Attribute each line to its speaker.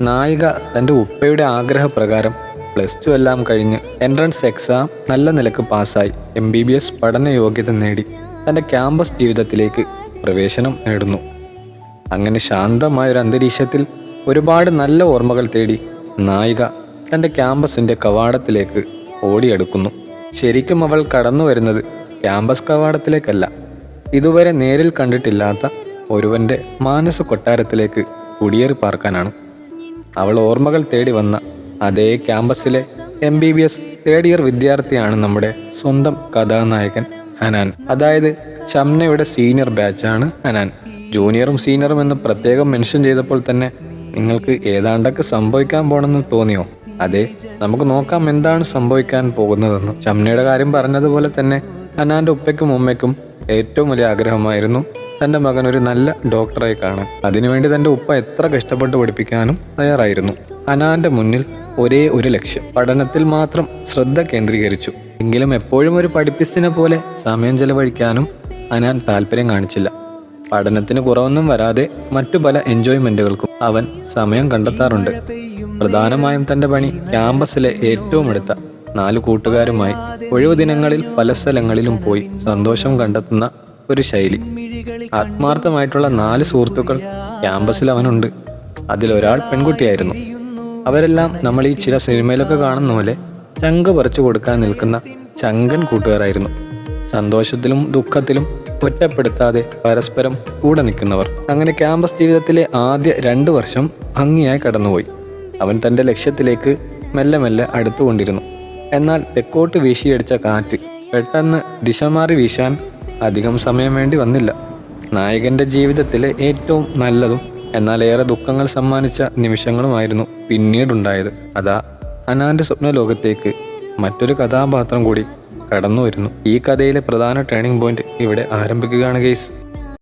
Speaker 1: നായിക തൻ്റെ ഉപ്പയുടെ ആഗ്രഹപ്രകാരം +2 എല്ലാം കഴിഞ്ഞ് എൻട്രൻസ് എക്സാം നല്ല നിലക്ക് പാസ്സായി MBBS പഠന യോഗ്യത നേടി തൻ്റെ ക്യാമ്പസ് ജീവിതത്തിലേക്ക് പ്രവേശനം നേടുന്നു. അങ്ങനെ ശാന്തമായൊരു അന്തരീക്ഷത്തിൽ ഒരുപാട് നല്ല ഓർമ്മകൾ തേടി നായിക തൻ്റെ ക്യാമ്പസിൻ്റെ കവാടത്തിലേക്ക് ഓടിയെടുക്കുന്നു. ശരിക്കും അവൾ കടന്നു വരുന്നത് ക്യാമ്പസ് കവാടത്തിലേക്കല്ല, ഇതുവരെ നേരിൽ കണ്ടിട്ടില്ലാത്ത ഒരുവൻ്റെ മാനസ കൊട്ടാരത്തിലേക്ക് കുടിയേറി പാർക്കാനാണ്. അവൾ ഓർമ്മകൾ തേടി വന്ന അതേ ക്യാമ്പസിലെ MBBS തേർഡ് ഇയർ വിദ്യാർത്ഥിയാണ് നമ്മുടെ സ്വന്തം കഥാനായകൻ ഹനാൻ. അതായത് ഷംനയുടെ സീനിയർ ബാച്ചാണ് ഹനാൻ. ജൂനിയറും സീനിയറും എന്ന് പ്രത്യേകം മെൻഷൻ ചെയ്തപ്പോൾ തന്നെ നിങ്ങൾക്ക് ഏതാണ്ടൊക്കെ സംഭവിക്കാൻ പോണെന്ന് തോന്നിയോ? അതെ, നമുക്ക് നോക്കാം എന്താണ് സംഭവിക്കാൻ പോകുന്നതെന്ന്. ഷംനയുടെ കാര്യം പറഞ്ഞതുപോലെ തന്നെ ഹനാൻ്റെ ഉപ്പയ്ക്കും ഉമ്മയ്ക്കും ഏറ്റവും വലിയ ആഗ്രഹമായിരുന്നു തൻ്റെ മകൻ ഒരു നല്ല ഡോക്ടറായി കാണാൻ. അതിനുവേണ്ടി തൻ്റെ ഉപ്പ എത്ര കഷ്ടപ്പെട്ട് പഠിപ്പിക്കാനും തയ്യാറായിരുന്നു. ഹനാൻ്റെ മുന്നിൽ ഒരേ ഒരു ലക്ഷ്യം, പഠനത്തിൽ മാത്രം ശ്രദ്ധ കേന്ദ്രീകരിച്ചു. എങ്കിലും എപ്പോഴും ഒരു പഠിപ്പിസ്റ്റിനെ പോലെ സമയം ചെലവഴിക്കാനും ഹനാൻ താല്പര്യം കാണിച്ചില്ല. പഠനത്തിന് കുറവൊന്നും വരാതെ മറ്റു പല എൻജോയ്മെൻറ്റുകൾക്കും അവൻ സമയം കണ്ടെത്താറുണ്ട്. പ്രധാനമായും തൻ്റെ പണി ക്യാമ്പസിലെ ഏറ്റവും അടുത്ത 4 കൂട്ടുകാരുമായി ഒഴിവു ദിനങ്ങളിൽ പല സ്ഥലങ്ങളിലും പോയി സന്തോഷം കണ്ടെത്തുന്ന ഒരു ശൈലി. ആത്മാർത്ഥമായിട്ടുള്ള 4 സുഹൃത്തുക്കൾ ക്യാമ്പസിൽ അവനുണ്ട്. അതിലൊരാൾ പെൺകുട്ടിയായിരുന്നു. അവരെല്ലാം നമ്മൾ ഈ ചില സിനിമയിലൊക്കെ കാണുന്ന പോലെ ചങ്ക് പറിച്ചു കൊടുക്കാൻ നിൽക്കുന്ന ചങ്കൻ കൂട്ടുകാരായിരുന്നു. സന്തോഷത്തിലും ദുഃഖത്തിലും ഒറ്റപ്പെടുത്താതെ പരസ്പരം കൂടെ നിൽക്കുന്നവർ. അങ്ങനെ ക്യാമ്പസ് ജീവിതത്തിലെ ആദ്യ 2 വർഷം ഭംഗിയായി കടന്നുപോയി. അവൻ തൻ്റെ ലക്ഷ്യത്തിലേക്ക് മെല്ലെ മെല്ലെ അടുത്തുകൊണ്ടിരുന്നു. എന്നാൽ തെക്കോട്ട് വീശിയടിച്ച കാറ്റ് പെട്ടെന്ന് ദിശ മാറി വീശാൻ അധികം സമയം വേണ്ടി വന്നില്ല. നായകൻ്റെ ജീവിതത്തിലെ ഏറ്റവും നല്ലതും എന്നാൽ ഏറെ ദുഃഖങ്ങൾ സമ്മാനിച്ച നിമിഷങ്ങളുമായിരുന്നു പിന്നീടുണ്ടായത്. അതാ ഹനാൻ്റെ സ്വപ്നലോകത്തേക്ക് മറ്റൊരു കഥാപാത്രം കൂടി കടന്നു വരുന്നു. ഈ കഥയിലെ പ്രധാന ടേണിംഗ് പോയിന്റ് ഇവിടെ ആരംഭിക്കുകയാണ് ഗൈസ്.